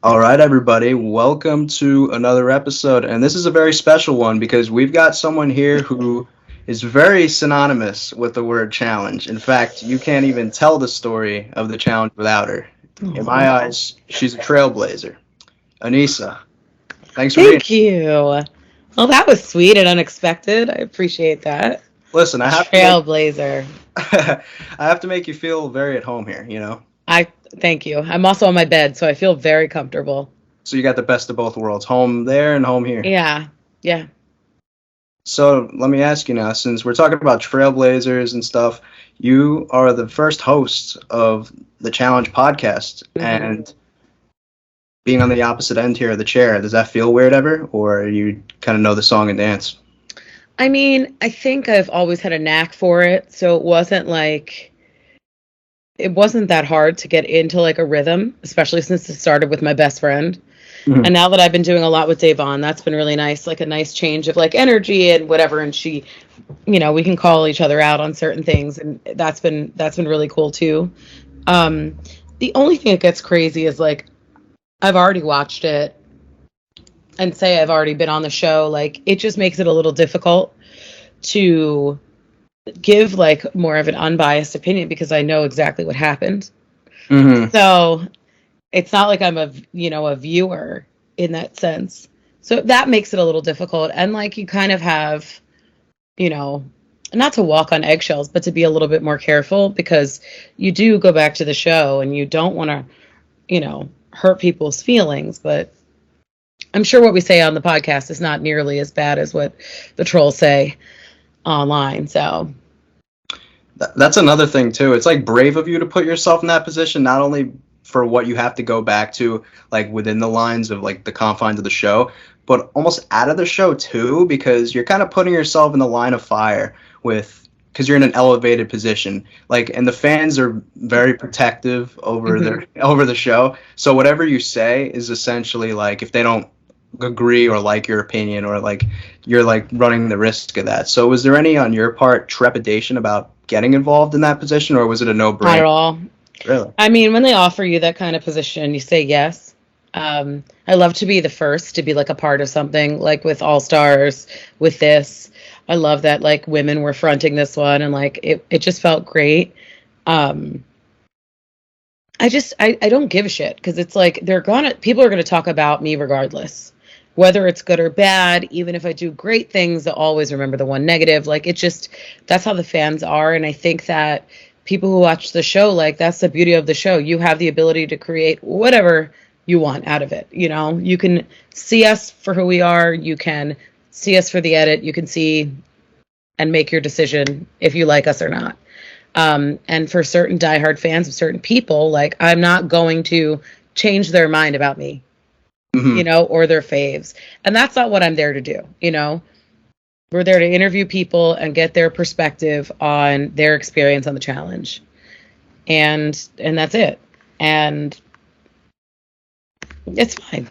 All right, everybody, welcome to another episode. And this is a very special one because we've got someone here who is very synonymous with the word challenge. In fact, you can't even tell the story of the challenge without her. In my eyes, she's a trailblazer. Aneesa, thanks for being Thank you. Well, that was sweet and unexpected. I appreciate that. Listen, I have to make Trailblazer. I have to make you feel very at home here. I thank you. I'm also on my bed, so I feel very comfortable. So you got the best of both worlds, home there and home here. Yeah. Yeah. So let me ask you now, since we're talking about trailblazers and stuff, you are the first host of the Challenge podcast, and being on the opposite end here of the chair, does that feel weird ever, or you kind of know the song and dance? I mean, I think I've always had a knack for it, so it wasn't that hard to get into like a rhythm, especially since it started with my best friend. Mhm. And now that I've been doing a lot with Davon, that's been really nice, like a nice change of like energy and whatever. And she, we can call each other out on certain things, and that's been really cool too. The only thing that gets crazy is like I've already watched it and say I've already been on the show. Like it just makes it a little difficult to give like more of an unbiased opinion because I know exactly what happened. Mm-hmm. So it's not like I'm a viewer in that sense. So that makes it a little difficult. And like you kind of have, not to walk on eggshells, but to be a little bit more careful because you do go back to the show and you don't want to, hurt people's feelings. But I'm sure what we say on the podcast is not nearly as bad as what the trolls say online. So That's another thing too. It's like brave of you to put yourself in that position, not only for what you have to go back to, like within the lines of like the confines of the show, but almost out of the show too, because you're kind of putting yourself in the line of fire because you're in an elevated position, like, and the fans are very protective over over the show. So whatever you say is essentially like if they don't agree or like your opinion, or like you're like running the risk of that. So was there any on your part trepidation about getting involved in that position, or was it a no-brainer? not at all. Really? I mean, when they offer you that kind of position, you say yes. I love to be the first to be like a part of something, like with All Stars, with this. I love that like women were fronting this one, and like it just felt great. I don't give a shit because it's like people are gonna talk about me regardless, whether it's good or bad. Even if I do great things, they'll always remember the one negative. Like that's how the fans are, and I think that people who watch the show, like that's the beauty of the show. You have the ability to create whatever you want out of it. You can see us for who we are. You can see us for the edit. You can see and make your decision if you like us or not. And for certain diehard fans of certain people, like I'm not going to change their mind about me, or their faves. And that's not what I'm there to do. We're there to interview people and get their perspective on their experience on the challenge. And that's it. And it's fine.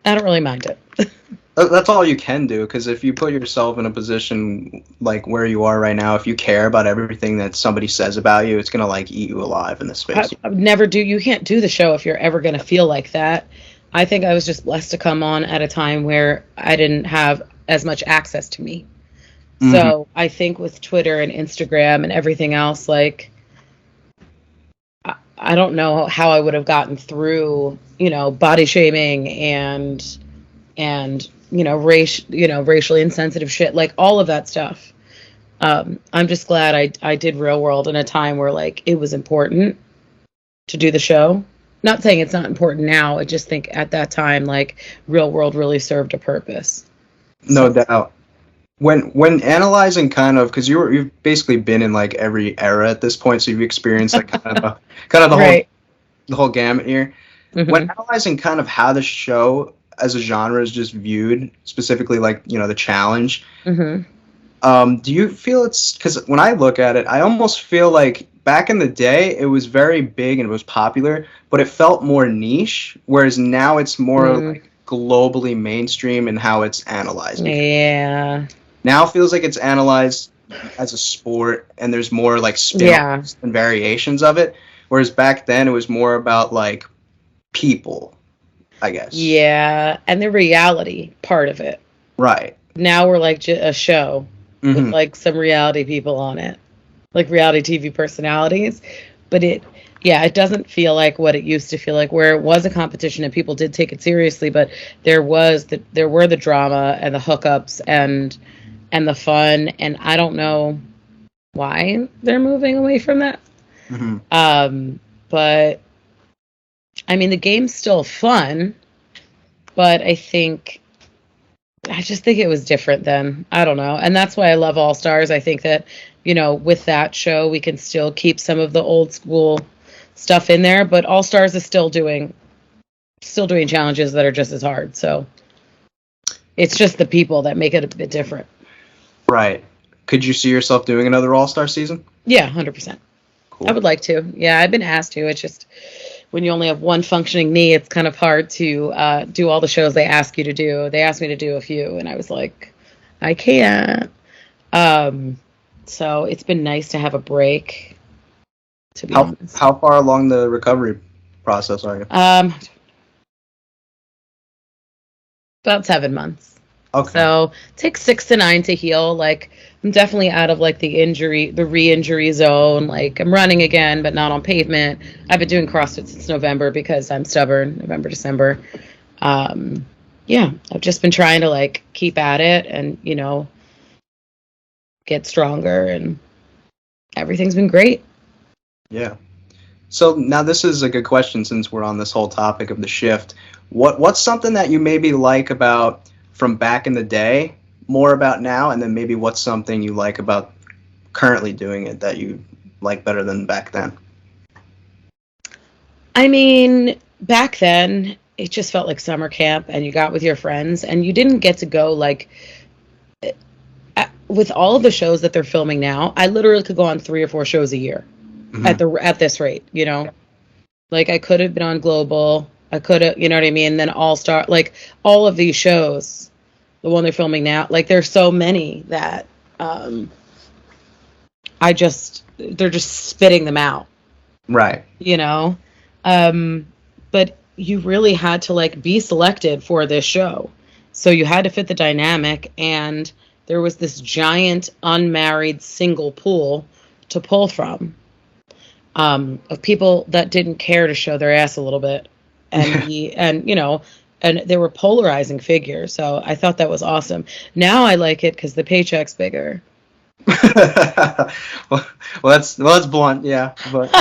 I don't really mind it. That's all you can do, because if you put yourself in a position like where you are right now, if you care about everything that somebody says about you, it's gonna like eat you alive in this space. You can't do the show if you're ever gonna feel like that. I think I was just blessed to come on at a time where I didn't have as much access to me. So I think with Twitter and Instagram and everything else, like I don't know how I would have gotten through, body shaming and racially insensitive shit, like all of that stuff. I'm just glad I did Real World in a time where like it was important to do the show. Not saying it's not important now. I just think at that time, like Real World really served a purpose. No doubt. When analyzing kind of, because you've basically been in like every era at this point, so you've experienced like kind of the right. whole gamut here. When analyzing kind of how the show as a genre is just viewed, specifically like the challenge, do you feel it's, because when I look at it, I almost feel like back in the day it was very big and it was popular, but it felt more niche, whereas now it's more like globally mainstream in how it's analyzed. Yeah. Now it feels like it's analyzed as a sport, and there's more like spin-offs and variations of it. Whereas back then it was more about like people. I guess. Yeah, and the reality part of it. Right. Now we're like a show with like some reality people on it, like reality TV personalities. But it doesn't feel like what it used to feel like, where it was a competition and people did take it seriously, but there were the drama and the hookups and the fun, and I don't know why they're moving away from that. But I mean, the game's still fun, but I just think it was different then. I don't know. And that's why I love All Stars. I think that, with that show, we can still keep some of the old school stuff in there, but All Stars is still doing challenges that are just as hard. So it's just the people that make it a bit different. Right. Could you see yourself doing another All Star season? Yeah, 100%. Cool. I would like to. Yeah, I've been asked to. It's just when you only have one functioning knee, it's kind of hard to do all the shows they ask you to do. They asked me to do a few, and I was like, I can't. So it's been nice to have a break, to be honest. How far along the recovery process are you? About 7 months. Okay. So it takes 6 to 9 to heal. Like, I'm definitely out of like the re-injury zone. Like, I'm running again, but not on pavement. I've been doing CrossFit since November because I'm stubborn. November, December. Yeah, I've just been trying to like keep at it and get stronger, and everything's been great. Yeah. So now this is a good question since we're on this whole topic of the shift. What's something that you maybe like about from back in the day, more about now, and then maybe what's something you like about currently doing it that you like better than back then? I mean, back then, it just felt like summer camp, and you got with your friends, and you didn't get to go like... With all of the shows that they're filming now, I literally could go on 3 or 4 shows a year at this rate, Like, I could have been on Global. I could have, you know what I mean? Then All Star, like, all of these shows, the one they're filming now, like, there's so many that they're just spitting them out. Right. But you really had to, like, be selected for this show. So you had to fit the dynamic, and there was this giant unmarried single pool to pull from of people that didn't care to show their ass a little bit. And and they were polarizing figures. So I thought that was awesome. Now I like it because the paycheck's bigger. well, that's blunt, yeah. But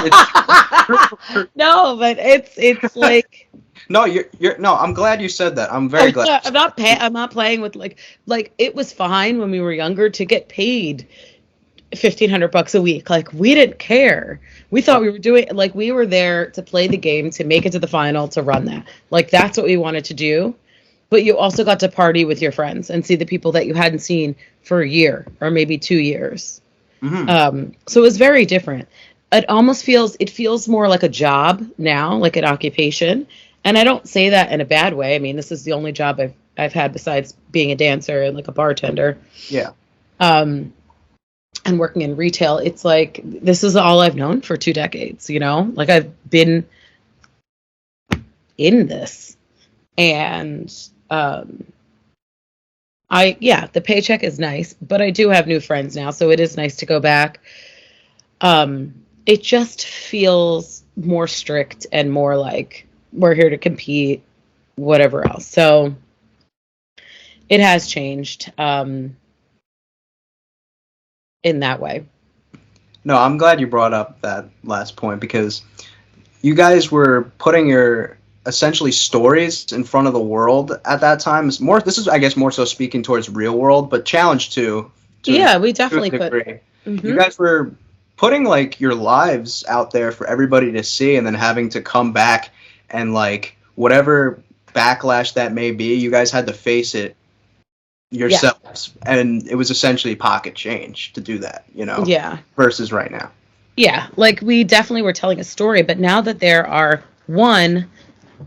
no, but it's like. No, you're no. I'm glad you said that. I'm very glad. I'm not playing with like it was fine when we were younger to get paid $1,500 a week. Like, we didn't care. We thought we were doing, like, we were there to play the game, to make it to the final, to run that. Like, that's what we wanted to do. But you also got to party with your friends and see the people that you hadn't seen for a year or maybe 2 years. So it was very different. It feels more like a job now, like an occupation. And I don't say that in a bad way. I mean, this is the only job I've had besides being a dancer and like a bartender. Yeah. And working in retail, it's like, this is all I've known for 2 decades, Like, I've been in this. And the paycheck is nice, but I do have new friends now, so it is nice to go back. It just feels more strict and more like we're here to compete, whatever else. So it has changed in that way. No, I'm glad you brought up that last point, because you guys were putting your essentially stories in front of the world at that time. This is, I guess, more so speaking towards real world, but Challenge too. Yeah, we definitely put. Mm-hmm. You guys were putting like your lives out there for everybody to see, and then having to come back and like whatever backlash that may be, you guys had to face it yourselves. Yeah. And it was essentially pocket change to do that, Yeah. Versus right now. Yeah, like, we definitely were telling a story, but now that there are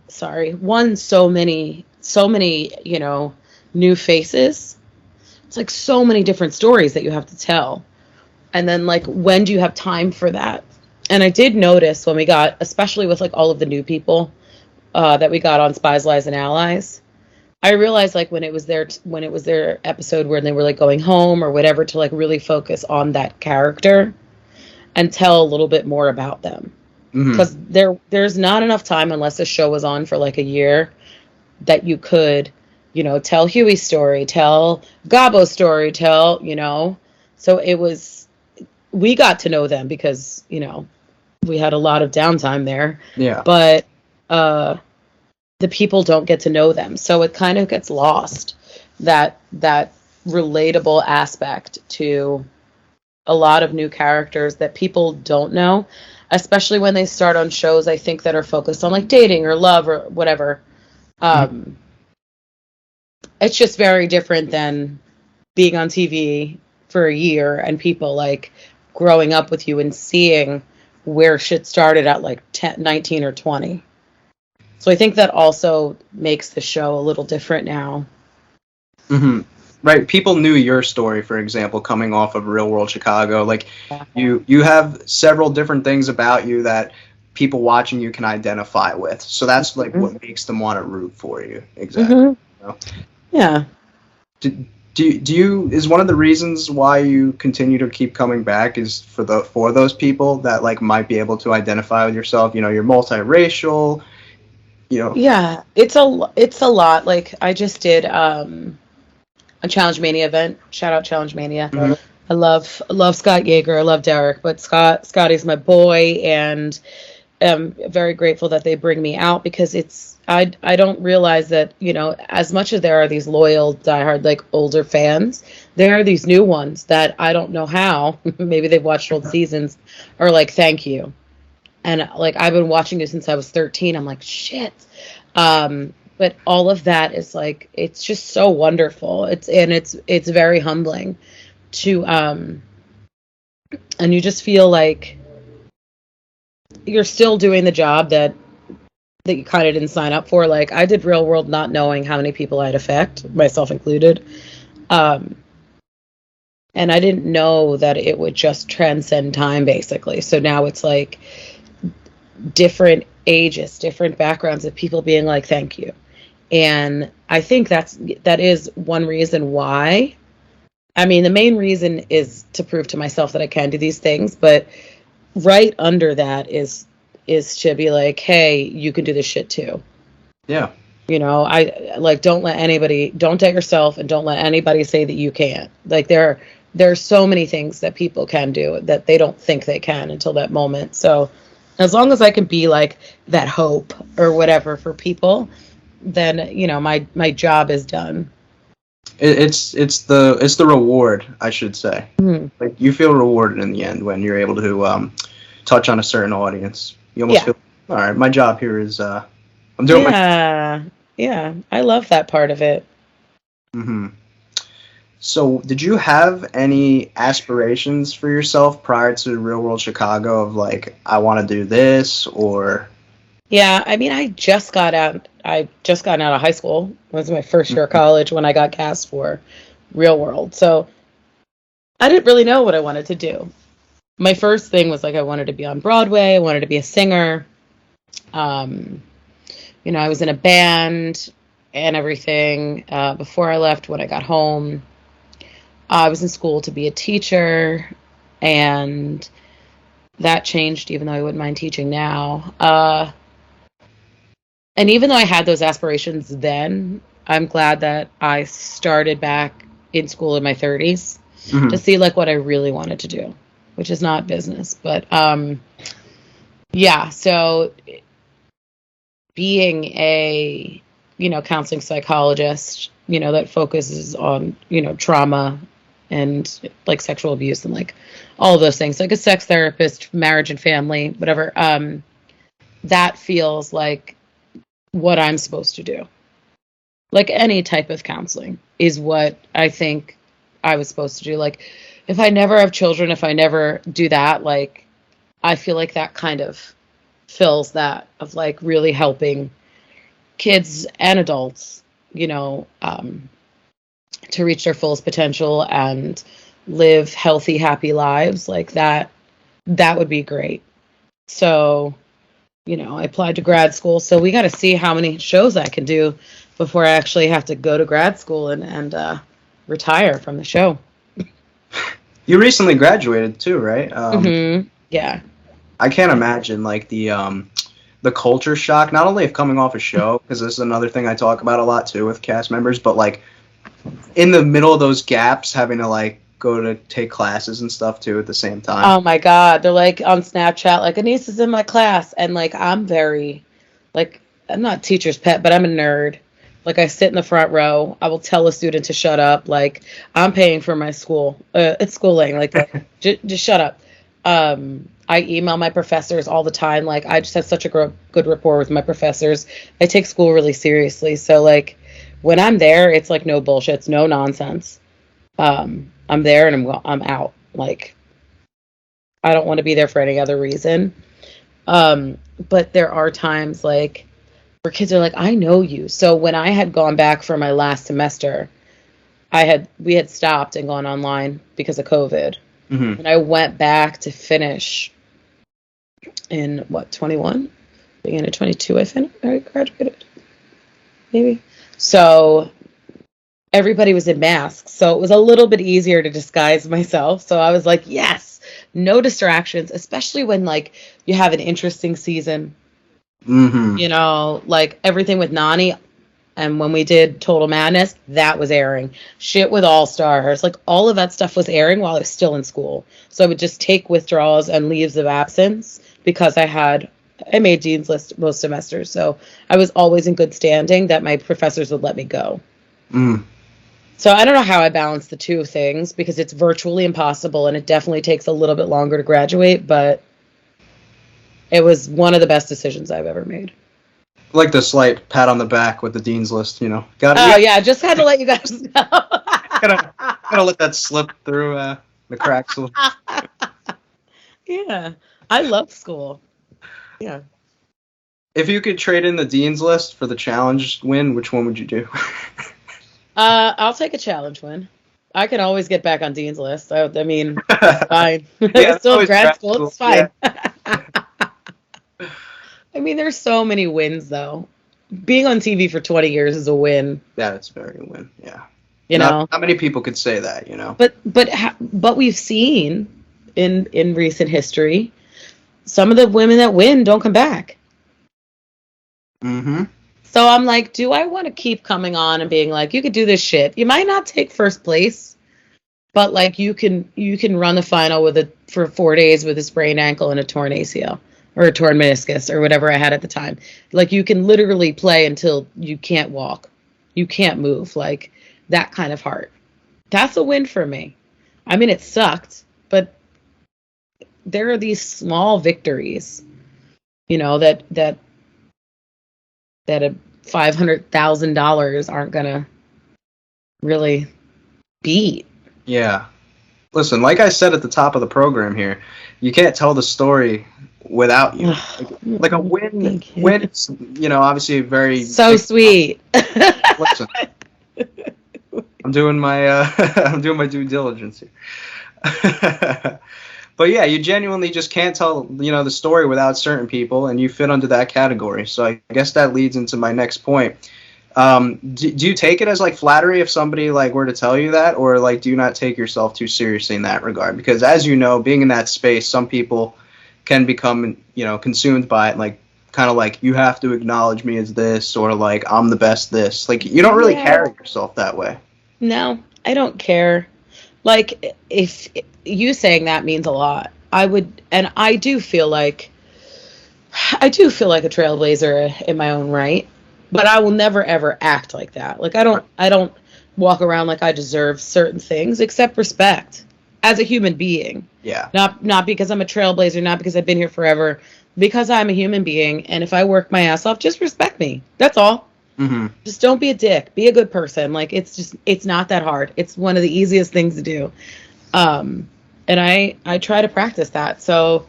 so many, new faces, it's like so many different stories that you have to tell. And then, like, when do you have time for that? And I did notice when we got, especially with like all of the new people, that we got on Spies, Lies, and Allies. I realized like when it was their episode where they were like going home or whatever to like really focus on that character and tell a little bit more about them. Because there's not enough time unless a show was on for like a year that you could, tell Huey's story, tell Gabo's story, so we got to know them because, we had a lot of downtime there. Yeah. But the people don't get to know them. So it kind of gets lost, that relatable aspect to a lot of new characters that people don't know, especially when they start on shows, I think, that are focused on like dating or love or whatever. It's just very different than being on TV for a year and people like growing up with you and seeing where shit started at like 10, 19 or 20. So I think that also makes the show a little different now. Right. People knew your story, for example, coming off of Real World Chicago. Like you have several different things about you that people watching you can identify with. So that's like what makes them want to root for you. Exactly. Yeah. Do you is one of the reasons why you continue to keep coming back is for those people that like might be able to identify with yourself? You're multiracial. Yeah, it's a lot. Like I just did a Challenge Mania event. Shout out Challenge Mania. I love Scott Yeager. I love Derek, but Scotty's my boy, and I'm very grateful that they bring me out because I don't realize that, as much as there are these loyal, diehard, like older fans, there are these new ones that I don't know how, maybe they've watched old seasons, are like, thank you. And like, I've been watching it since I was 13. I'm like, shit. But all of that is like, it's just so wonderful. It's very humbling to, and you just feel like you're still doing the job that you kind of didn't sign up for. Like I did Real World not knowing how many people I'd affect, myself included. And I didn't know that it would just transcend time, basically. So now it's like different ages, different backgrounds of people being like, thank you. And I think that is one reason why. I mean, the main reason is to prove to myself that I can do these things, but right under that is to be like, hey, you can do this shit too. Yeah. I like, don't doubt yourself and don't let anybody say that you can't. Like there are so many things that people can do that they don't think they can until that moment. So as long as I can be like that hope or whatever for people, then, my job is done. It's the reward, I should say. Like you feel rewarded in the end when you're able to touch on a certain audience. You almost feel, all right, my job here is I'm doing yeah, I love that part of it. So did you have any aspirations for yourself prior to Real World Chicago of like, I want to do this, or? Yeah, I mean, I just gotten out of high school. It was my first year of college when I got cast for Real World. So I didn't really know what I wanted to do. My first thing was like, I wanted to be on Broadway. I wanted to be a singer. I was in a band and everything before I left. When I got home, I was in school to be a teacher, and that changed, even though I wouldn't mind teaching now. And even though I had those aspirations then, I'm glad that I started back in school in my 30s to see like what I really wanted to do, which is not business. But so being a, counseling psychologist, that focuses on, trauma and like sexual abuse and like all of those things, like a sex therapist, marriage and family, whatever, that feels like what I'm supposed to do. Like any type of counseling is what I think I was supposed to do. Like if I never have children, if I never do that, like I feel like that kind of fills that of like really helping kids and adults, to reach their fullest potential and live healthy, happy lives. Like that would be great. So I applied to grad school, so we got to see how many shows I can do before I actually have to go to grad school and retire from the show. You recently graduated too, right? Yeah. I can't imagine like the culture shock, not only of coming off a show, because this is another thing I talk about a lot too with cast members, but like in the middle of those gaps, having to like go to take classes and stuff too at the same time. Oh my God. They're like on Snapchat, like Aneesa's in my class. And like, I'm not teacher's pet, but I'm a nerd. Like I sit in the front row. I will tell a student to shut up. Like I'm paying for my schooling. Like just shut up. I email my professors all the time. Like I just have such a good rapport with my professors. I take school really seriously. So like when I'm there, it's like no bullshit. It's no nonsense. I'm there and I'm out. Like I don't want to be there for any other reason. But there are times like where kids are like, I know you. So when I had gone back for my last semester, we had stopped and gone online because of COVID. Mm-hmm. And I went back to finish in 21? Beginning of 22 I graduated. Maybe. So everybody was in masks. So it was a little bit easier to disguise myself. So I was like, yes, no distractions, especially when like you have an interesting season. Mm-hmm. Like everything with Nani, and when we did Total Madness, that was airing. Shit with All Stars, like all of that stuff was airing while I was still in school. So I would just take withdrawals and leaves of absence because I made Dean's List most semesters. So I was always in good standing that my professors would let me go. Mm. So I don't know how I balance the two things because it's virtually impossible and it definitely takes a little bit longer to graduate, but it was one of the best decisions I've ever made. Like the slight pat on the back with the Dean's List, yeah, I just had to let you guys know. gotta let that slip through the cracks. Yeah, I love school. Yeah. If you could trade in the Dean's List for the challenge win, which one would you do? I'll take a challenge win. I can always get back on Dean's List. I mean, it's fine. Yeah, still grad school. It's fine. Yeah. I mean, there's so many wins, though. Being on TV for 20 years is a win. Yeah, it's very a win. Yeah. Not many people could say that, But we've seen in recent history, some of the women that win don't come back. Mm-hmm. So I'm like, do I want to keep coming on and being like, you could do this shit? You might not take first place, but like you can run the final for 4 days with a sprained ankle and a torn ACL. Or a torn meniscus or whatever I had at the time. Like you can literally play until you can't walk. You can't move. Like that kind of heart. That's a win for me. I mean, it sucked, but there are these small victories, that at $500,000 aren't going to really beat. Yeah. Listen, like I said at the top of the program here, you can't tell the story without you. Like a win, obviously very so sweet. Listen, I'm doing my due diligence here. But yeah, you genuinely just can't tell the story without certain people, and you fit under that category. So I guess that leads into my next point. Do you take it as like flattery if somebody like were to tell you that, or like do you not take yourself too seriously in that regard? Because as you know, being in that space, some people can become consumed by it, like kind of like you have to acknowledge me as this, or like I'm the best this. Like you don't really carry yourself that way. No, I don't care. Like if you saying that means a lot. I do feel like a trailblazer in my own right. But I will never ever act like that. Like I don't walk around like I deserve certain things except respect as a human being. Yeah. Not because I'm a trailblazer, not because I've been here forever, because I'm a human being, and if I work my ass off, just respect me. That's all. Mm-hmm. Just don't be a dick. Be a good person. Like it's not that hard. It's one of the easiest things to do. And I try to practice that. So,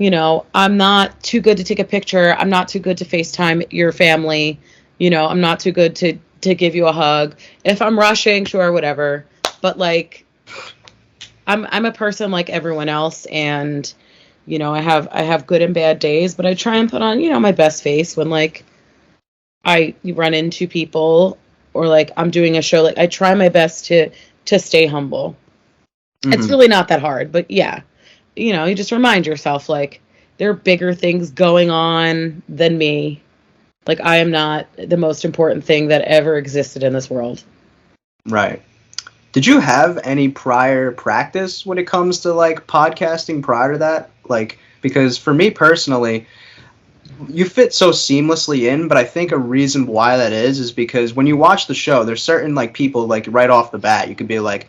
I'm not too good to take a picture. I'm not too good to FaceTime your family. I'm not too good to give you a hug. If I'm rushing, sure, whatever. But like, I'm a person like everyone else, and You know, I have good and bad days, but I try and put on, you know, my best face when like I run into people or like I'm doing a show. Like I try my best to stay humble. It's really not that hard, but yeah, you know, you just remind yourself like there are bigger things going on than me. Like I am not the most important thing that ever existed in this world. Right. Did you have any prior practice when it comes to like podcasting prior to that? Like, because for me personally, you fit so seamlessly in, but I think a reason why that is because when you watch the show, there's certain like people like right off the bat, you could be like,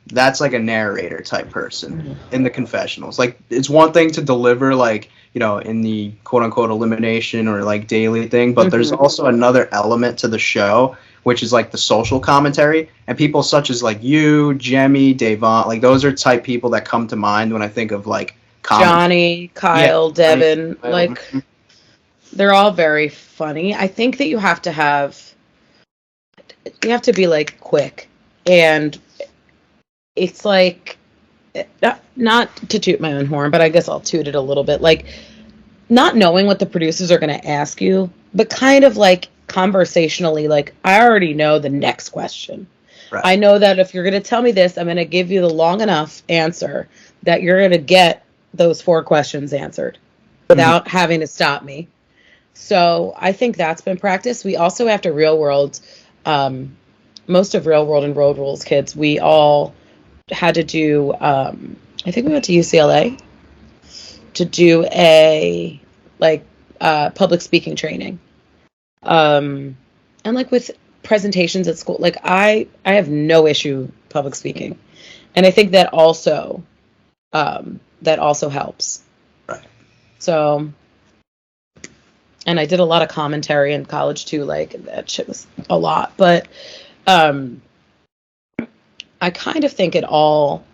that's like a narrator type person in the confessionals. Like it's one thing to deliver like, you know, in the quote unquote elimination or like daily thing, but there's also another element to the show, which is like the social commentary, and people such as like you, Jemmy, Davon, like those are type people that come to mind when I think of like Johnny, Kyle, Devin, Kyle. like they're all very funny. I think that you have to be like quick, and it's like not to toot my own horn, but I guess I'll toot it a little bit. Like not knowing what the producers are going to ask you, but kind of like conversationally, like I already know the next question. Right. I know that if you're going to tell me this, I'm going to give you the long enough answer that you're going to get those 4 questions answered without having to stop me. So I think that's been practiced. We also, after Real World, most of Real World and Road Rules kids, we all had to do, I think we went to UCLA to do a like public speaking training. And like with presentations at school, like I have no issue public speaking. And I think that also helps. Right. So, and I did a lot of commentary in college too, like that shit was a lot, but I kind of think it all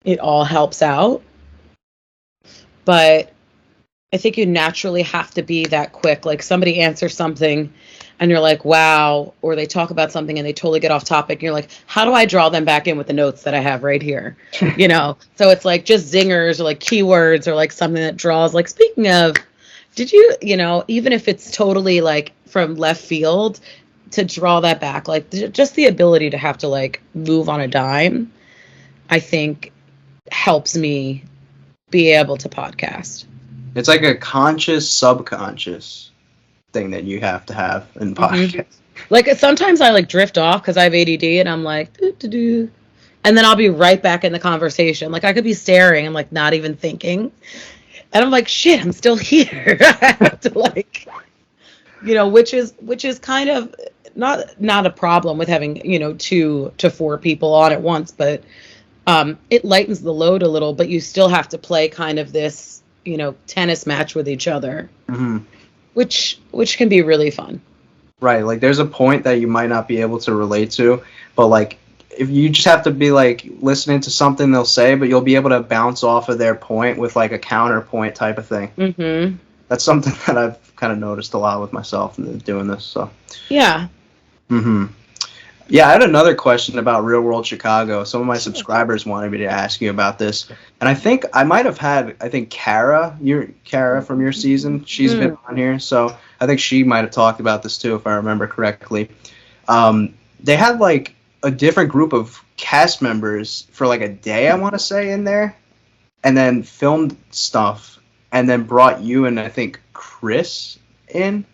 helps out, but I think you naturally have to be that quick. Like somebody answers something and you're like, wow, or they talk about something and they totally get off topic. And you're like, how do I draw them back in with the notes that I have right here? You know? So it's like just zingers or like keywords or like something that draws, like, speaking of, did you, you know, even if it's totally like from left field, to draw that back, like just the ability to have to like move on a dime, I think helps me be able to podcast. It's like a conscious, subconscious thing that you have to have in podcast. Like sometimes I like drift off because I have ADD and I'm like, doo-doo-doo. And then I'll be right back in the conversation. Like I could be staring and like not even thinking. And I'm like, shit, I'm still here. I have to like, you know, which is kind of not a problem with having, you know, 2 to 4 people on at once, but it lightens the load a little, but you still have to play kind of this, you know, tennis match with each other, which can be really fun. Right. Like there's a point that you might not be able to relate to, but like if you just have to be like listening to something they'll say, but you'll be able to bounce off of their point with like a counterpoint type of thing. That's something that I've kind of noticed a lot with myself in doing this. So yeah. Yeah, I had another question about Real World Chicago. Some of my subscribers wanted me to ask you about this, and I think I might have had Cara from your season. She's been on here, so I think she might have talked about this too, if I remember correctly. They had like a different group of cast members for like a day, I want to say, in there, and then filmed stuff, and then brought you and I think Chris in.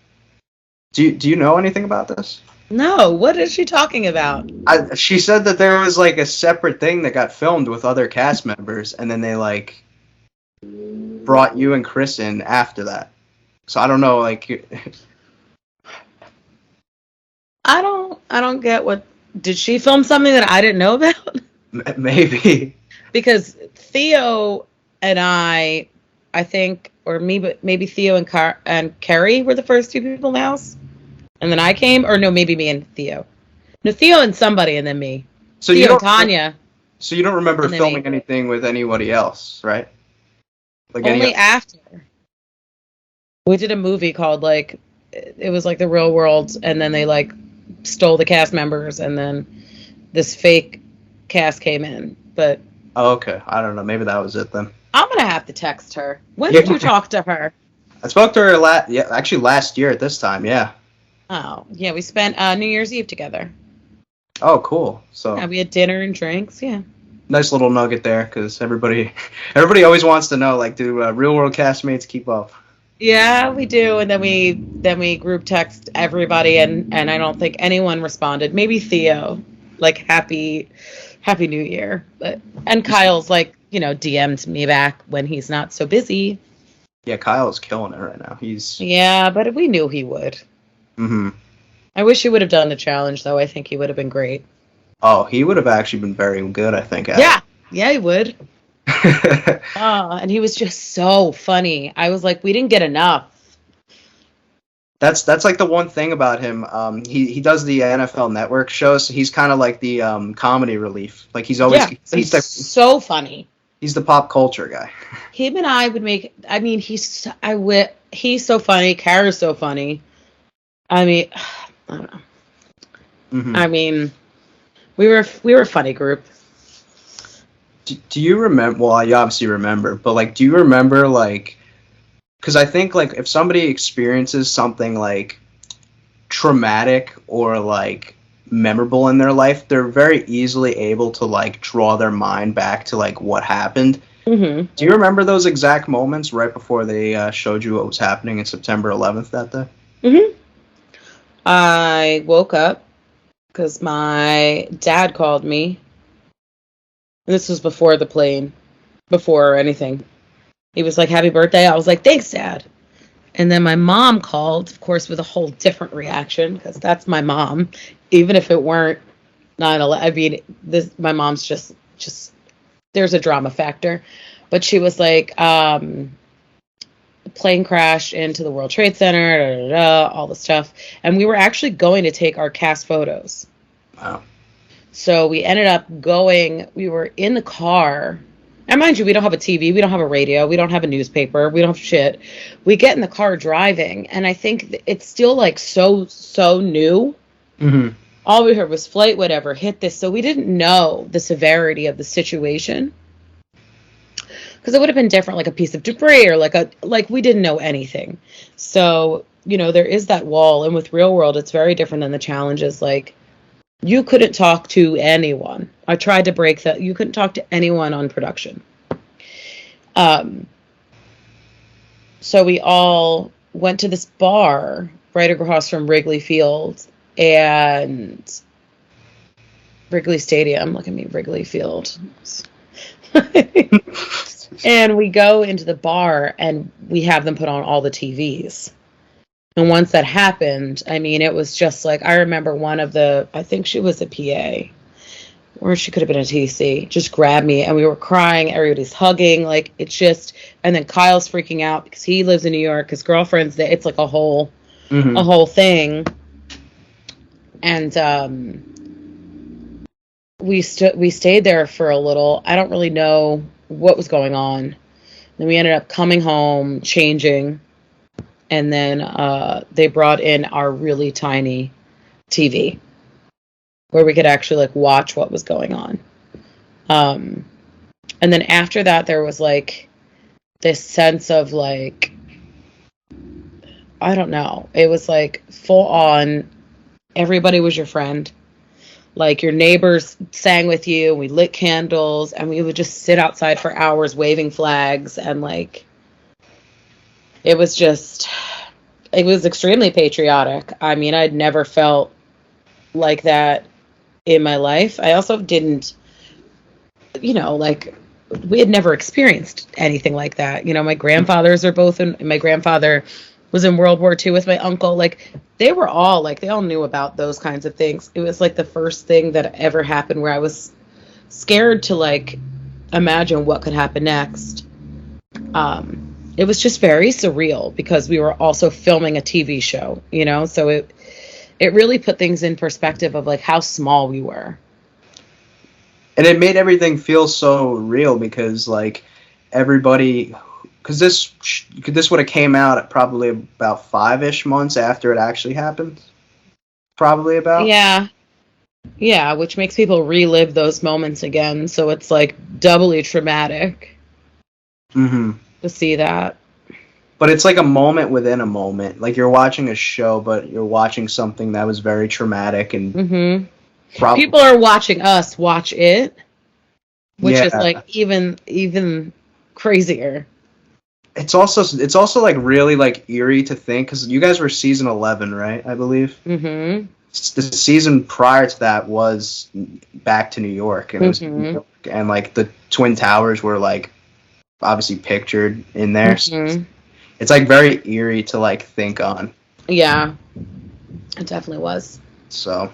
Do you know anything about this? No, what is she talking about? She said that there was like a separate thing that got filmed with other cast members, and then they like brought you and Chris in after that. So I don't know, like I don't get what. Did she film something that I didn't know about? Maybe. Because Theo and I think, or me, but maybe Theo and Carrie were the first 2 people in the house. And then I came, or no, maybe me and Theo. No, Theo and somebody, and then me. So Theo and Tanya. So you don't remember filming anything with anybody else, right? Like only after. We did a movie called, like, it was like The Real World, and then they, like, stole the cast members, and then this fake cast came in. But oh, okay. I don't know. Maybe that was it then. I'm gonna have to text her. When Yeah. did you talk to her? I spoke to her last year at this time. Yeah. Oh, yeah, we spent New Year's Eve together. Oh, cool. So Yeah, we had dinner and drinks. Yeah. nice little nugget there, because everybody always wants to know, like, do real world castmates keep up? Yeah, we do, and then we group text everybody, and I don't think anyone responded. Maybe Theo, like Happy New Year, and Kyle's like DM'd me back when he's not so busy. Yeah, Kyle is killing it right now. He's. Yeah, but we knew he would. Hmm. I wish he would have done the challenge though. I think he would have been great. Oh, he would have actually been very good, I think. Yeah, yeah, he would. At And he was just so funny. I was like, we didn't get enough. That's like the one thing about him. He does the NFL Network shows. So he's kind of like the comedy relief. Like he's always So funny. He's the pop culture guy. Him and I would make. I mean, he's so funny. Cara's so funny. I mean, I don't know. Mm-hmm. I mean, we were a funny group. Do you remember? Well, you obviously remember, but like, do you remember like? Because I think like if somebody experiences something like traumatic or like memorable in their life, they're very easily able to like draw their mind back to like what happened. Mm-hmm. Do you remember those exact moments right before they showed you what was happening in September 11th that day? Mm-hmm. I woke up because my dad called me. This was before the plane, before anything. He was like, "Happy birthday." I was like, "Thanks, Dad." And then my mom called, of course, with a whole different reaction, because that's my mom. Even if it weren't 9/11, I mean, my mom's just there's a drama factor. But she was like, plane crashed into the World Trade Center, da, da, da, all the stuff. And we were actually going to take our cast photos. Wow. So we ended up going, we were in the car. And mind you, we don't have a TV, we don't have a radio, we don't have a newspaper, we don't have shit. We get in the car driving, and I think it's still like so new. Mm-hmm. All we heard was flight whatever hit this, so we didn't know the severity of the situation. Because it would have been different, like a piece of debris or like we didn't know anything. So, there is that wall, and with Real World, it's very different than the challenges. Like, you couldn't talk to anyone. I tried to break that. You couldn't talk to anyone on production. So we all went to this bar right across from Wrigley Field and Wrigley Stadium. Look at me, Wrigley Field. And we go into the bar and we have them put on all the TVs. And once that happened, I mean, it was just like, I remember I think she was a PA, or she could have been a TC, just grabbed me and we were crying. Everybody's hugging. Like, it's just, and then Kyle's freaking out because he lives in New York. His girlfriend's there. It's like a whole thing. And we stayed there for a little. I don't really know what was going on. Then we ended up coming home, changing. And then they brought in our really tiny TV where we could actually like watch what was going on. And then after that, there was like this sense of like, I don't know. It was like full on, everybody was your friend. Like your neighbors sang with you, we lit candles, and we would just sit outside for hours waving flags, and like, it was extremely patriotic. I mean, I'd never felt like that in my life. I also didn't, like, we had never experienced anything like that. My grandfathers are both my grandfather was in World War II with my uncle. Like, they all knew about those kinds of things. It was like the first thing that ever happened where I was scared to like imagine what could happen next. It was just very surreal because we were also filming a TV show, so it really put things in perspective of like how small we were. And it made everything feel so real because like everybody, because this would have came out at probably about 5-ish months after it actually happened. Probably about. Yeah, which makes people relive those moments again. So it's like doubly traumatic. Mm-hmm. to see that. But it's like a moment within a moment. Like you're watching a show, but you're watching something that was very traumatic and Mm-hmm. probably People are watching us watch it, which is yeah. like even crazier. It's also like really like eerie to think because you guys were season 11, right? I believe. Mm-hmm. The season prior to that was back to New York, and it was New York, and like the Twin Towers were like obviously pictured in there. So it's like very eerie to like think on. Yeah, it definitely was. So,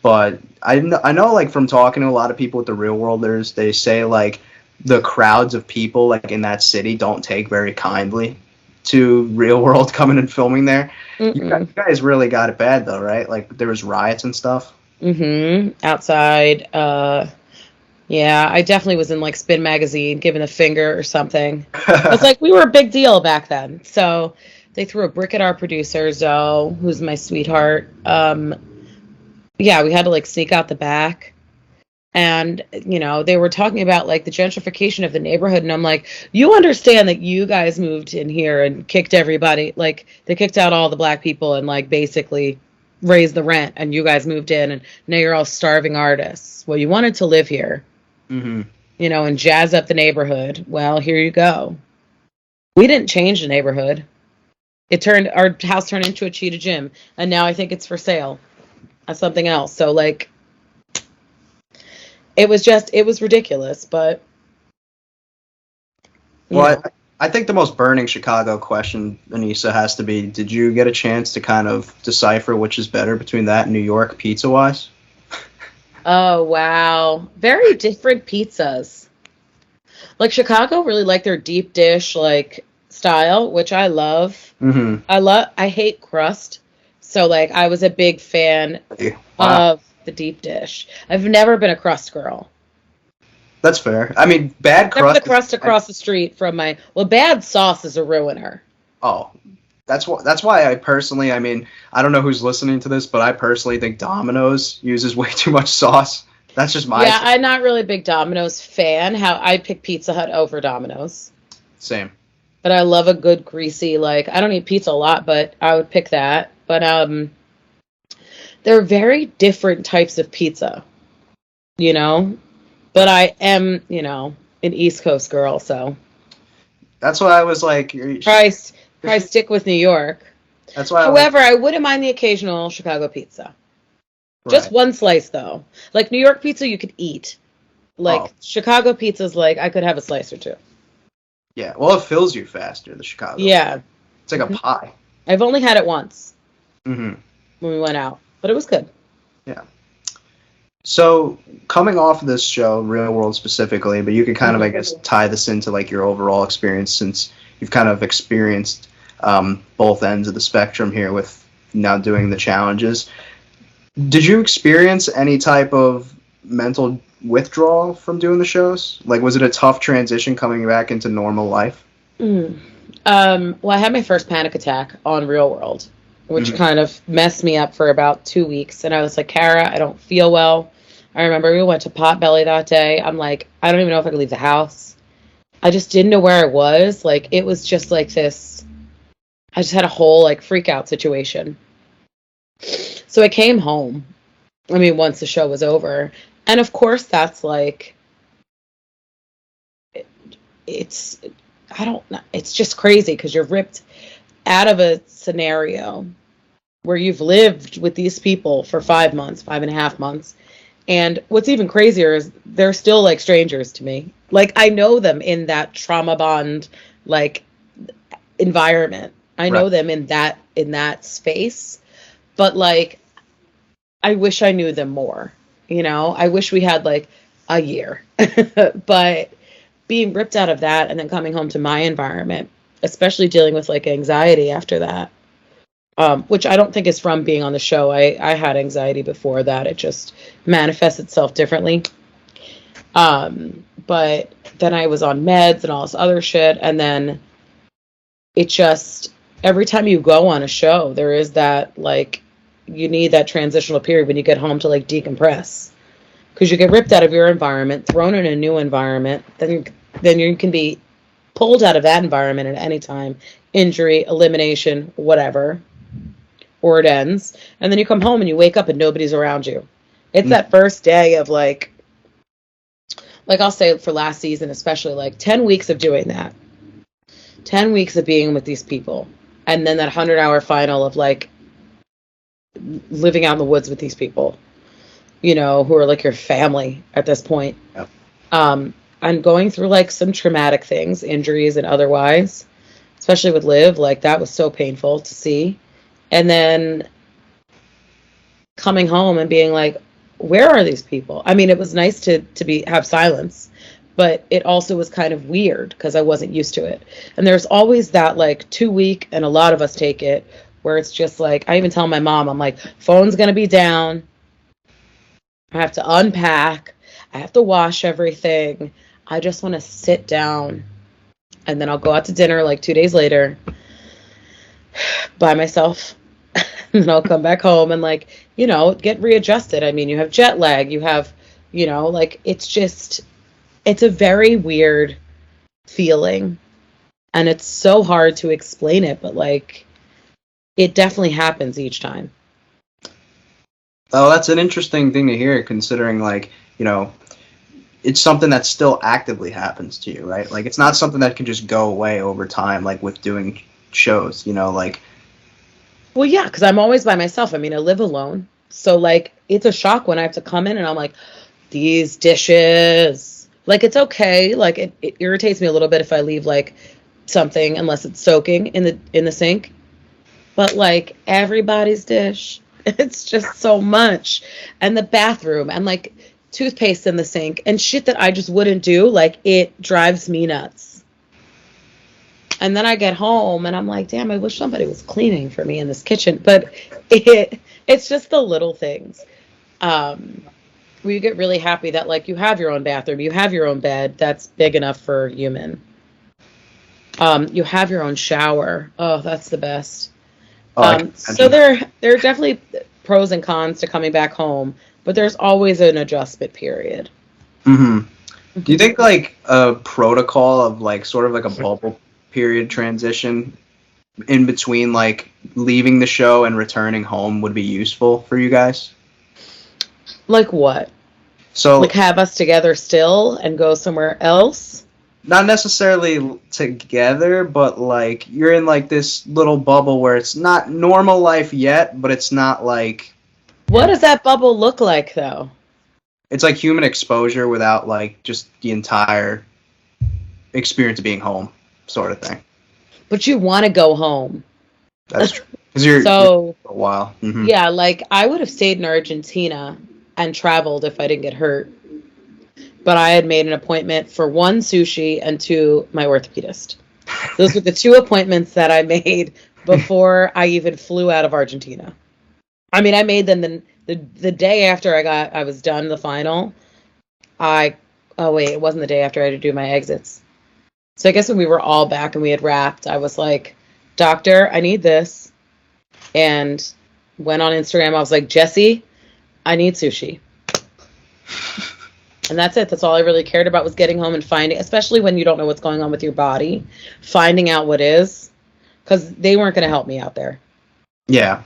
but I know like from talking to a lot of people with the Real Worlders, they say like the crowds of people like in that city don't take very kindly to Real World coming and filming there. You guys really got it bad though, right? Like there was riots and stuff. Outside. Yeah, I definitely was in like Spin Magazine giving a finger or something. It's like we were a big deal back then. So they threw a brick at our producer, Zoe, who's my sweetheart. Yeah, we had to like sneak out the back. And, you know, they were talking about like the gentrification of the neighborhood. And I'm like, you understand that you guys moved in here and kicked everybody. Like they kicked out all the black people and like basically raised the rent. And you guys moved in and now you're all starving artists. Well, you wanted to live here, you know, and jazz up the neighborhood. Well, here you go. We didn't change the neighborhood. Our house turned into a cheetah gym. And now I think it's for sale as something else. So like, it was ridiculous, but well, I think the most burning Chicago question, Aneesa, has to be: did you get a chance to kind of decipher which is better between that and New York, pizza-wise? Oh wow, very different pizzas. Like Chicago really like their deep dish like style, which I love. I hate crust, so like I was a big fan of the deep dish. I've never been a crust girl. That's fair. I mean, bad crust. Except the crust across the street from bad sauce is a ruiner. Oh, that's why I personally, I mean, I don't know who's listening to this, but I personally think Domino's uses way too much sauce. That's just my. Yeah, I'm not really a big Domino's fan. How I pick Pizza Hut over Domino's. Same. But I love a good greasy, like I don't eat pizza a lot, but I would pick that. But they're very different types of pizza, you know? But I am, you know, an East Coast girl, so. That's why I was like... Probably stick with New York. That's why. However, I wouldn't mind the occasional Chicago pizza. Right. Just one slice, though. Like, New York pizza you could eat. Like, Chicago pizza's like, I could have a slice or two. Yeah, well, it fills you faster, the Chicago. Yeah. It's like a pie. I've only had it once. When we went out. But it was good. Yeah. So, coming off of this show, Real World specifically, but you could kind of, I guess, tie this into, like, your overall experience since you've kind of experienced both ends of the spectrum here with now doing the challenges. Did you experience any type of mental withdrawal from doing the shows? Like, was it a tough transition coming back into normal life? Well, I had my first panic attack on Real World, which kind of messed me up for about 2 weeks. And I was like, Cara, I don't feel well. I remember we went to Potbelly that day. I'm like, I don't even know if I could leave the house. I just didn't know where I was. Like, it was just like this. I just had a whole, like, freak out situation. So I came home. I mean, once the show was over. And, of course, that's, like, it's just crazy because you're ripped out of a scenario where you've lived with these people for 5 months, 5.5 months. And what's even crazier is they're still like strangers to me. Like I know them in that trauma bond, like environment. I know them in that space, but like, I wish I knew them more, you know, I wish we had like a year, but being ripped out of that and then coming home to my environment, especially dealing with like anxiety after that, which I don't think is from being on the show. I had anxiety before that. It just manifests itself differently. But then I was on meds and all this other shit. And then it just, every time you go on a show, there is that, like, you need that transitional period when you get home to, like, decompress. Because you get ripped out of your environment, thrown in a new environment, then you can be pulled out of that environment at any time, injury, elimination, whatever, or it ends, and then you come home and you wake up and nobody's around you. It's that first day of like I'll say for last season, especially like 10 weeks of doing that, 10 weeks of being with these people, and then that 100-hour final of like living out in the woods with these people, you know, who are like your family at this point. Yep. I'm going through like some traumatic things, injuries and otherwise, especially with Liv. Like that was so painful to see. And then coming home and being like, where are these people? I mean, it was nice to have silence, but it also was kind of weird because I wasn't used to it. And there's always that like 2 week, and a lot of us take it, where it's just like, I even tell my mom, I'm like, phone's going to be down. I have to unpack. I have to wash everything. I just want to sit down. And then I'll go out to dinner like 2 days later by myself. And I'll come back home and like, you know, get readjusted. I mean, you have jet lag. You have, you know, like it's a very weird feeling. And it's so hard to explain it, but like it definitely happens each time. Oh, that's an interesting thing to hear, considering, like, you know, it's something that still actively happens to you, right? Like, it's not something that can just go away over time, like with doing shows, you know, like. Well, yeah, because I'm always by myself. I mean, I live alone. So, like, it's a shock when I have to come in and I'm like, these dishes. Like, it's okay. Like, it irritates me a little bit if I leave, like, something, unless it's soaking in the sink. But, like, everybody's dish. It's just so much. And the bathroom and like toothpaste in the sink and shit that I just wouldn't do. Like it drives me nuts. And then I get home and I'm like, damn, I wish somebody was cleaning for me in this kitchen. But it's just the little things. Where you get really happy that like you have your own bathroom, you have your own bed that's big enough for a human. You have your own shower. Oh, that's the best. So there are definitely pros and cons to coming back home, but there's always an adjustment period. Mm-hmm. Do you think like a protocol of like sort of like a bubble period transition in between like leaving the show and returning home would be useful for you guys? Like what? So like have us together still and go somewhere else? Not necessarily together, but like you're in like this little bubble where it's not normal life yet, but it's not like. What does that bubble look like though? It's like human exposure without like just the entire experience of being home, sort of thing. But you want to go home. That's true. Because you're for a while. Mm-hmm. Yeah, like I would have stayed in Argentina and traveled if I didn't get hurt. But I had made an appointment for 1, sushi, and 2, my orthopedist. Those were the 2 appointments that I made before I even flew out of Argentina. I mean, I made them the day after I was done the final. Oh wait, it wasn't the day after I had to do my exits. So I guess when we were all back and we had wrapped, I was like, doctor, I need this. And went on Instagram. I was like, Jesse, I need sushi. And that's it. That's all I really cared about was getting home and finding, especially when you don't know what's going on with your body, finding out what is, because they weren't going to help me out there. Yeah.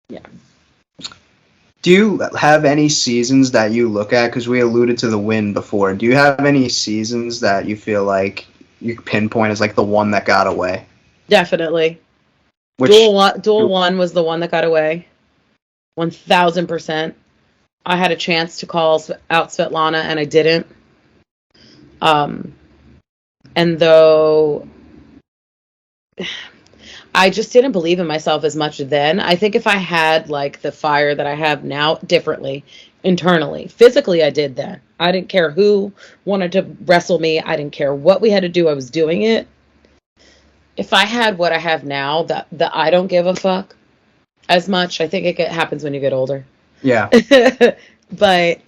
Yeah. Do you have any seasons that you look at? Because we alluded to the win before. Do you have any seasons that you feel like you pinpoint as like the one that got away? Definitely. Duel one was the one that got away. 1,000%. I had a chance to call out Svetlana and I didn't. And though I just didn't believe in myself as much then, I think if I had like the fire that I have now differently, internally, physically I did then. I didn't care who wanted to wrestle me. I didn't care what we had to do. I was doing it. If I had what I have now, that I don't give a fuck as much, I think it happens when you get older. Yeah. But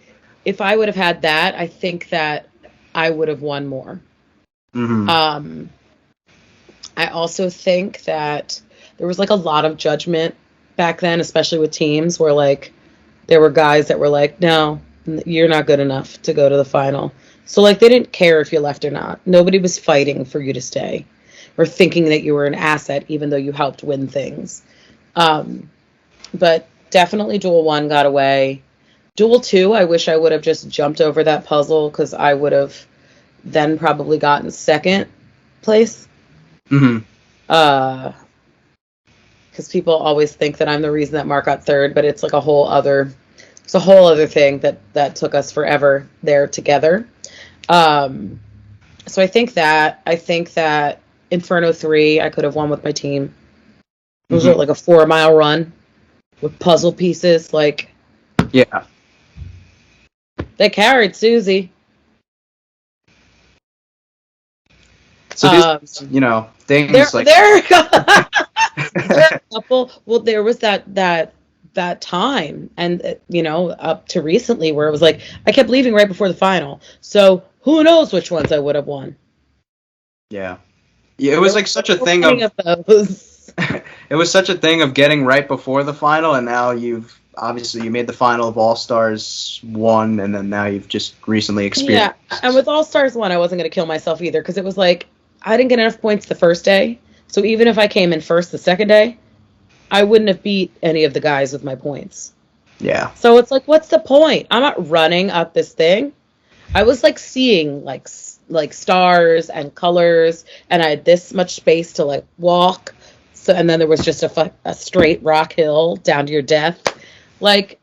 if I would have had that, I think that I would have won more. Mm-hmm. I also think that there was like a lot of judgment back then, especially with teams where like there were guys that were like, no, you're not good enough to go to the final. So like they didn't care if you left or not. Nobody was fighting for you to stay or thinking that you were an asset even though you helped win things. But definitely Duel 1 got away. Duel 2, I wish I would have just jumped over that puzzle because I would have then probably gotten second place. Mm-hmm. Because people always think that I'm the reason that Mark got third, but it's like a whole other thing that took us forever there together. So I think that Inferno 3 I could have won with my team. It was like a 4-mile run with puzzle pieces. Like, yeah, they carried Susie. So these, things there are a couple. Well, there was that time, and up to recently, where it was like I kept leaving right before the final. So who knows which ones I would have won? Yeah, it was like such a thing of those. It was such a thing of getting right before the final, and now you made the final of All Stars 1, and then now you've just recently experienced. Yeah, and with All Stars 1, I wasn't going to kill myself either because it was like I didn't get enough points the first day. So even if I came in first the second day, I wouldn't have beat any of the guys with my points. Yeah. So it's like, what's the point? I'm not running up this thing. I was like seeing like stars and colors, and I had this much space to like walk. So and then there was just a straight rock hill down to your death. Like,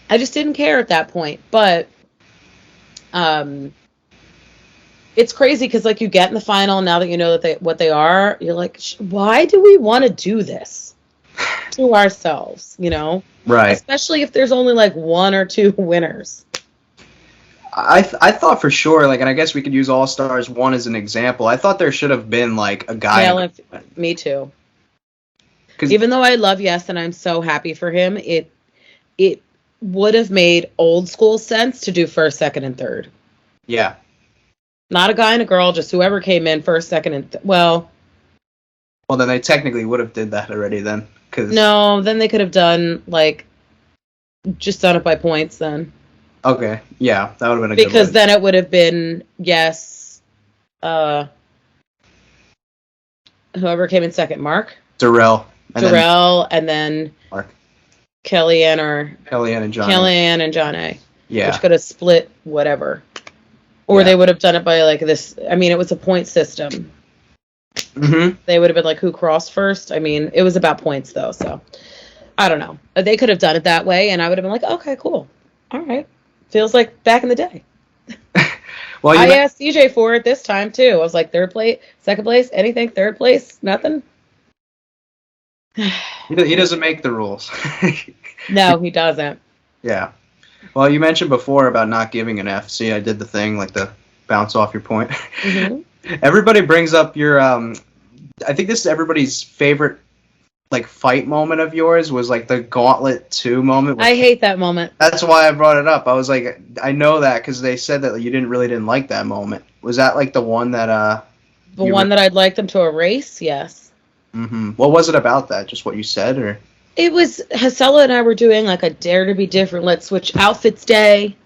I just didn't care at that point. But it's crazy because like you get in the final now that you know that what they are, you're like, why do we want to do this to ourselves? Right. Especially if there's only like 1 or 2 winners. I thought for sure, like, and I guess we could use All Stars 1 as an example. I thought there should have been like a guy. Yeah, me too. Even though I love Yes and I'm so happy for him, it would have made old school sense to do first, second, and third. Yeah. Not a guy and a girl, just whoever came in first, second, and well, then they technically would have did that already then. No, then they could have done just done it by points then. Okay, yeah, that would have been a good one. Because then it would have been Yes, whoever came in second, Mark, Darrell, and then Mark, Kellyanne and John A. Yeah, which could have split whatever. Or they would have done it by like this. I mean, it was a point system. Mm-hmm. They would have been like, who crossed first? I mean, it was about points, though. So, I don't know. They could have done it that way, and I would have been like, okay, cool. All right. Feels like back in the day. Well, I asked CJ for it this time, too. I was like, third place, second place, anything, third place, nothing? He doesn't make the rules. No, he doesn't. Yeah. Well, you mentioned before about not giving an F. See, I did the thing, like the bounce off your point. Mm-hmm. Everybody brings up your, I think this is everybody's favorite, like, fight moment of yours was, like, the Gauntlet 2 moment. I hate that moment. That's why I brought it up. I was like, I know that because they said that you didn't like that moment. Was that, like, the one that, The one that I'd like them to erase? Yes. Mm-hmm. What was it about that? Just what you said, or? It was Hasela and I were doing like a Dare to Be Different, let's switch outfits day.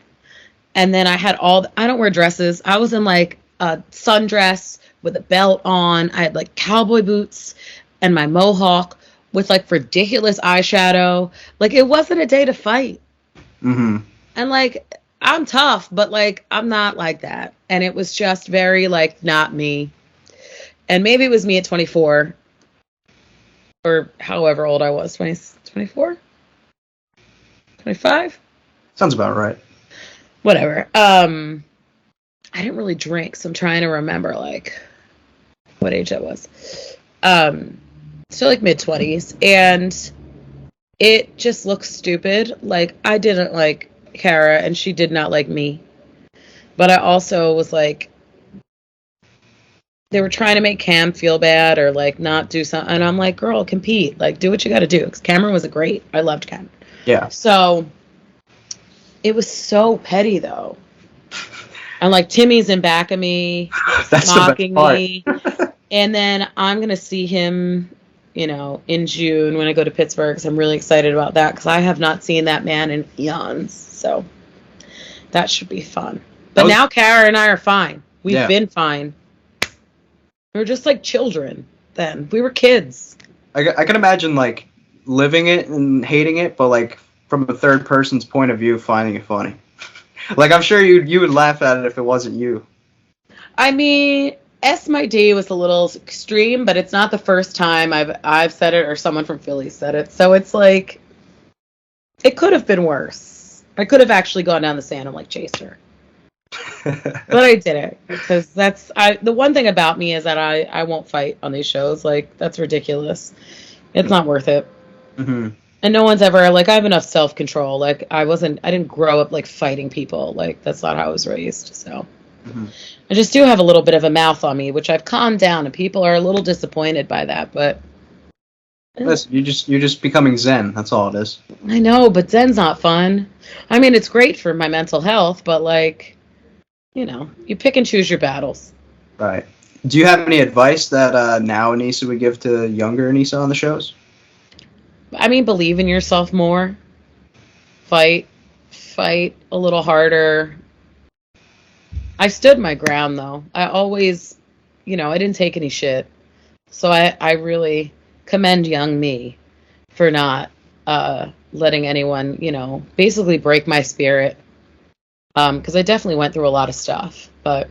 And then I had I don't wear dresses. I was in like a sundress with a belt on. I had like cowboy boots and my mohawk with like ridiculous eyeshadow. Like it wasn't a day to fight. Mm-hmm. And like, I'm tough, but like, I'm not like that. And it was just very like, not me. And maybe it was me at 24. Or however old I was, 24? 25? Sounds about right. Whatever. I didn't really drink, so I'm trying to remember, like, what age I was. So, like, mid-20s. And it just looks stupid. Like, I didn't like Cara, and she did not like me. But I also was like, they were trying to make Cam feel bad or like not do something, and I'm like, girl, compete, like do what you got to do. Because Cameron was great. I loved Cameron. Yeah. So it was so petty though, and like Timmy's in back of me, that's mocking the best me, and then I'm gonna see him, in June when I go to Pittsburgh. So I'm really excited about that because I have not seen that man in eons. So that should be fun. But now Cara and I are fine. We've Yeah. been fine. We were just like children then. We were kids. I can imagine like living it and hating it, but like from a third person's point of view, finding it funny. Like I'm sure you would laugh at it if it wasn't you. I mean, S my D was a little extreme, but it's not the first time I've said it or someone from Philly said it. So it's like it could have been worse. I could have actually gone down the sand and like chased her. But I didn't, because the one thing about me is that I won't fight on these shows. Like, that's ridiculous. It's not worth it. Mm-hmm. And no one's ever like, I have enough self-control. Like, I didn't grow up like fighting people. Like, that's not how I was raised. So I just do have a little bit of a mouth on me, which I've calmed down, and people are a little disappointed by that. But listen, you're just becoming Zen. That's all it is. I know, but Zen's not fun. I mean, it's great for my mental health, but like, you know, you pick and choose your battles. Right. Do you have any advice that now Aneesa would give to younger Aneesa on the shows? I mean, believe in yourself more. Fight a little harder. I stood my ground, though. I always, you know, I didn't take any shit. So I really commend young me for not letting anyone, you know, basically break my spirit. Because I definitely went through a lot of stuff. But,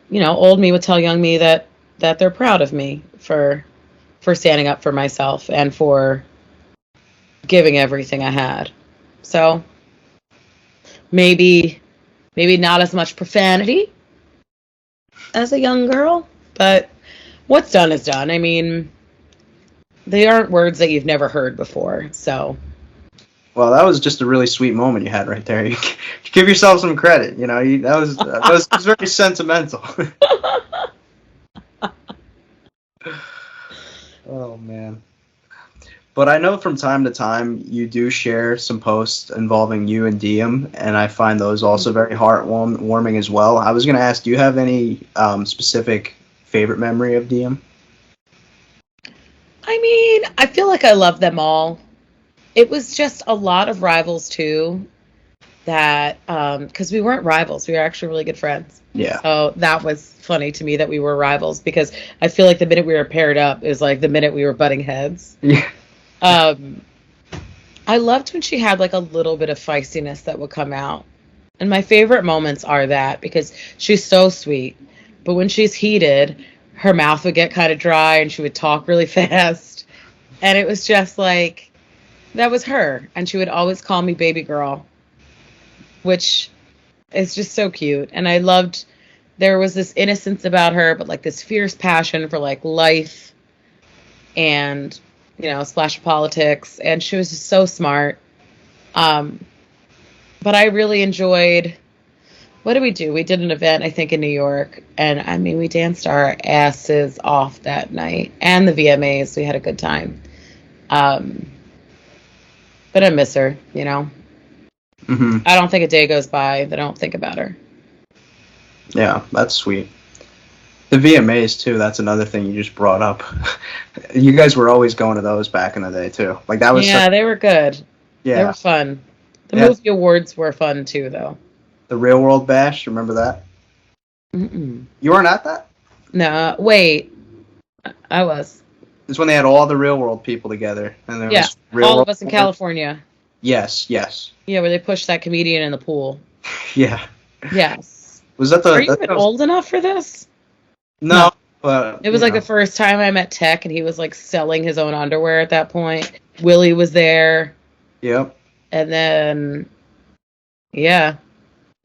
you know, old me would tell young me that they're proud of me for standing up for myself and for giving everything I had. So maybe not as much profanity as a young girl, but what's done is done. I mean, they aren't words that you've never heard before, so. Well, that was just a really sweet moment you had right there. You give yourself some credit. You know, that was very sentimental. Oh man. But I know from time to time you do share some posts involving you and Diem, and I find those also very heartwarming as well. I was going to ask, do you have any specific favorite memory of Diem? I mean, I feel like I love them all. It was just a lot of rivals too, that because we weren't rivals, we were actually really good friends. Yeah. So that was funny to me that we were rivals, because I feel like the minute we were paired up is like the minute we were butting heads. Yeah. I loved when she had like a little bit of feistiness that would come out. And my favorite moments are that, because she's so sweet. But when she's heated, her mouth would get kind of dry and she would talk really fast. And it was just like, that was her. And she would always call me baby girl, which is just so cute. And I loved, there was this innocence about her, but like this fierce passion for like life and, you know, splash of politics. And she was just so smart. But I really enjoyed, what did we do? We did an event, I think, in New York. And I mean, we danced our asses off that night. And the VMAs, we had a good time. But I miss her, you know. Mm-hmm. I don't think a day goes by that I don't think about her. Yeah, that's sweet. The VMAs too, that's another thing you just brought up. You guys were always going to those back in the day too. Like that was they were good. Yeah. They were fun. The Yeah. movie awards were fun too, though. The Real World Bash, remember that? Mm-mm. You weren't at that? No, wait. I was. It's when they had all the Real World people together, and there was Real all World of us in California. Yes. Yeah, where they pushed that comedian in the pool. Yeah. Yes. Was that the? Are you even old enough for this? No, but it was like the first time I met Tech, and he was like selling his own underwear at that point. Willie was there. Yep. And then, yeah,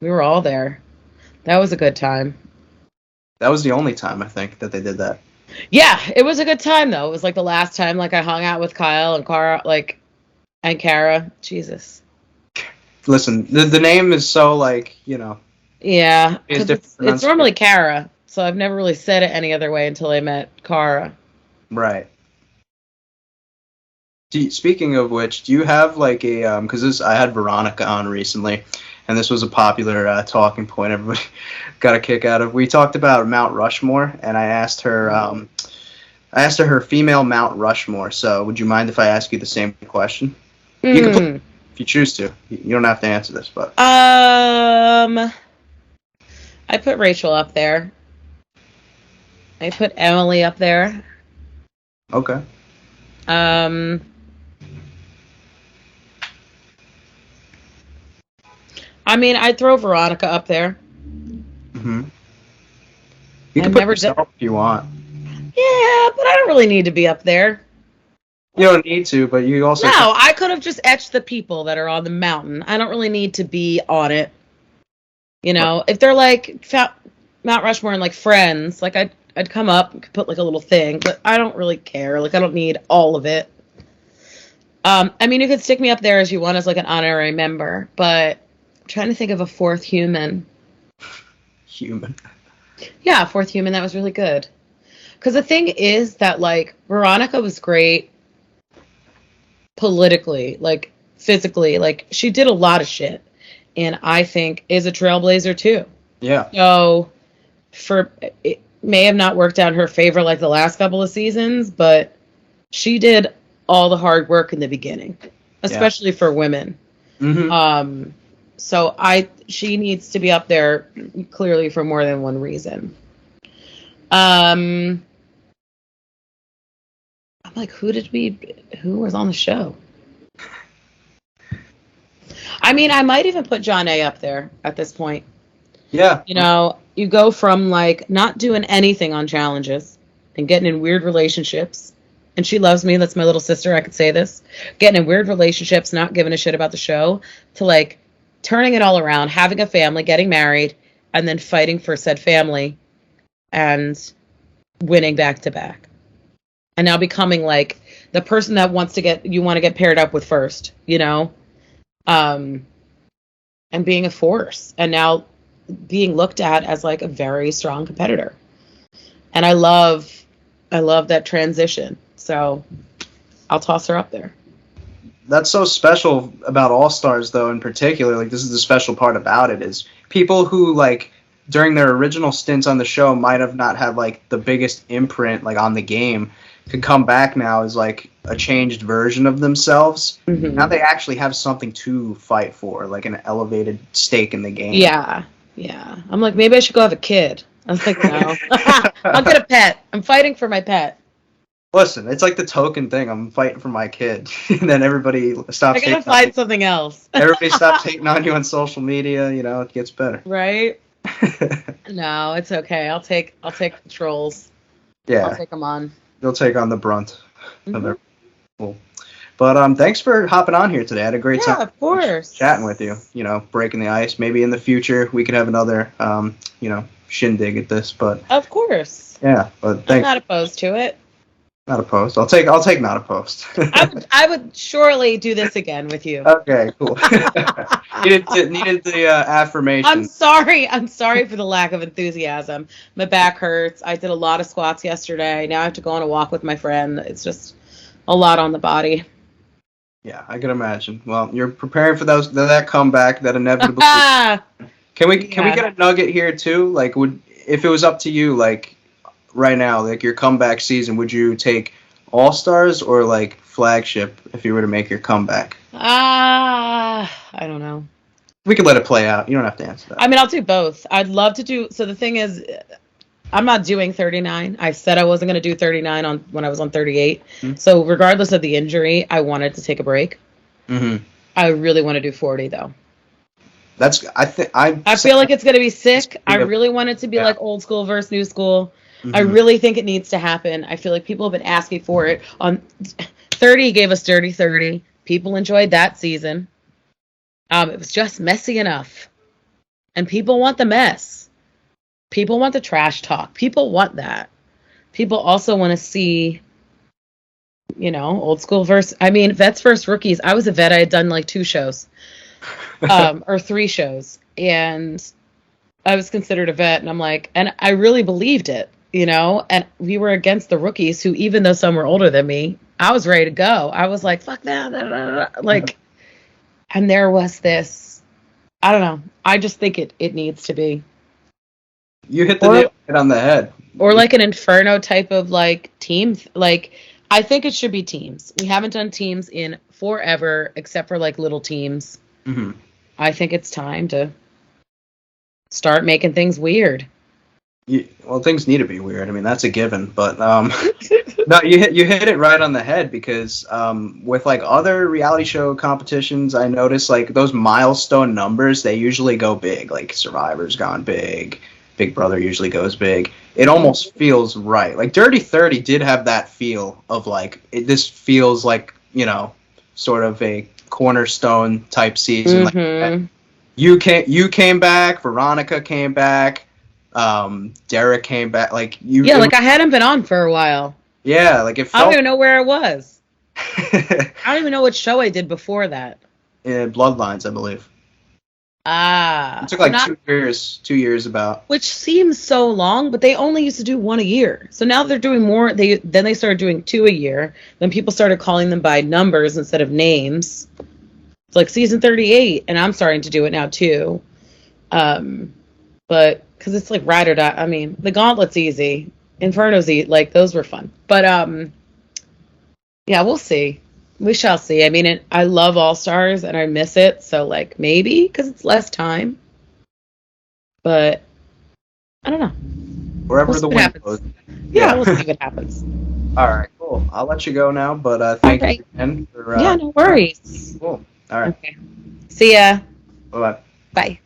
we were all there. That was a good time. That was the only time I think that they did that. Yeah, it was a good time though. It was like the last time like I hung out with Kyle and Cara, like, and Cara. Jesus. Listen, the name is so like, you know. Yeah, It's normally Cara, so I've never really said it any other way until I met Cara. Right. Speaking of which, do you have like a because I had Veronica on recently, and this was a popular talking point everybody got a kick out of. We talked about Mount Rushmore, and I asked her her female Mount Rushmore. So would you mind if I ask you the same question? You can If you choose to. You don't have to answer this, but. I put Rachel up there. I put Emily up there. Okay. I mean, I'd throw Veronica up there. Mm-hmm. You can I've put never yourself if you want. Yeah, but I don't really need to be up there. You don't need to, but you also. No, I could have just etched the people that are on the mountain. I don't really need to be on it. You know, if they're like Mount Rushmore and like Friends, like I'd come up and could put like a little thing, but I don't really care. Like I don't need all of it. I mean, you could stick me up there as you want as like an honorary member, but I'm trying to think of a fourth human. Human. Yeah, fourth human. That was really good. Because the thing is that like Veronica was great politically, like physically, like she did a lot of shit, and I think is a trailblazer too. Yeah. So it may have not worked out in her favor like the last couple of seasons, but she did all the hard work in the beginning, especially for women. Mm-hmm. So she needs to be up there clearly for more than one reason. I'm like, who was on the show? I mean, I might even put John A up there at this point. Yeah. You know, you go from like not doing anything on challenges and getting in weird relationships. And she loves me. That's my little sister. I could say this. Getting in weird relationships, not giving a shit about the show, to like turning it all around, having a family, getting married, and then fighting for said family and winning back to back. And now becoming like the person that want to get paired up with first, you know? And being a force. And now being looked at as like a very strong competitor. And I love that transition. So I'll toss her up there. That's so special about All Stars, though, in particular. Like, this is the special part about it, is people who, like, during their original stints on the show might have not had, like, the biggest imprint, like, on the game, could come back now as, like, a changed version of themselves. Mm-hmm. Now they actually have something to fight for, like an elevated stake in the game. Yeah. I'm like, maybe I should go have a kid. I was like, no. I'll get a pet. I'm fighting for my pet. Listen, it's like the token thing. I'm fighting for my kid. And then everybody stops. I gotta find something else. Everybody stops hating on you on social media. You know, it gets better. Right? No, it's okay. I'll take the trolls. Yeah. I'll take them on. You'll take on the brunt. Mm-hmm. Cool. But thanks for hopping on here today. I had a great time. Yeah, of course. Chatting with you. You know, breaking the ice. Maybe in the future we could have another, shindig at this. But of course. Yeah, but thanks. I'm not opposed to it. Not opposed. I'll take not opposed. I would surely do this again with you. Okay, cool. needed the affirmation. I'm sorry for the lack of enthusiasm. My back hurts. I did a lot of squats yesterday. Now I have to go on a walk with my friend. It's just a lot on the body. Yeah, I can imagine. Well, you're preparing for that comeback, that inevitable. Can we get a nugget here too? Like, if it was up to you, like, right now, like your comeback season, would you take All Stars or like Flagship if you were to make your comeback? I don't know. We could let it play out. You don't have to answer that. I mean, I'll do both. I'd love to do. So the thing is, I'm not doing 39. I said I wasn't going to do 39 when I was on 38. Mm-hmm. So regardless of the injury, I wanted to take a break. Mm-hmm. I really want to do 40 though. I feel like it's going to be sick. I really want it to be like old school versus new school. Mm-hmm. I really think it needs to happen. I feel like people have been asking for it. On 30 gave us Dirty 30. People enjoyed that season. It was just messy enough. And people want the mess. People want the trash talk. People want that. People also want to see, old school versus, vets versus rookies. I was a vet. I had done like 2 shows. Or 3 shows. And I was considered a vet. And I'm like, and I really believed it. And we were against the rookies who, even though some were older than me, I was ready to go. I was like, fuck that. Like, and there was this, I don't know. I just think it needs to be. You hit the nail on the head. Or like an Inferno type of like team. Like, I think it should be teams. We haven't done teams in forever, except for like little teams. Mm-hmm. I think it's time to start making things weird. Well, things need to be weird. I mean, that's a given. But no, you hit it right on the head because with like other reality show competitions, I noticed like those milestone numbers they usually go big. Like Survivor's gone big, Big Brother usually goes big. It almost feels right. Like Dirty 30 did have that feel of like this feels like sort of a cornerstone type season. Mm-hmm. Like you came back, Veronica came back. Derek came back. Like you. Yeah, like I hadn't been on for a while. Yeah, like it I felt. don't even know where I was. I don't even know what show I did before that. Bloodlines, I believe. Ah, It took like 2 years. 2 years about. Which seems so long, but they only used to do one a year. So now they're doing more. Then they started doing 2 a year. Then people started calling them by numbers instead of names. It's like season 38, and I'm starting to do it now too. But because it's like ride or die. I mean, the Gauntlet's easy. Inferno's easy. Like those were fun. But yeah, we'll see. We shall see. I mean, I love All Stars and I miss it. So like maybe because it's less time. But I don't know. Wherever the wind goes. Yeah, we'll see what happens. All right, cool. I'll let you go now, but thank you again for. Yeah, no worries. Cool. All right. Okay. See ya. Bye. Bye.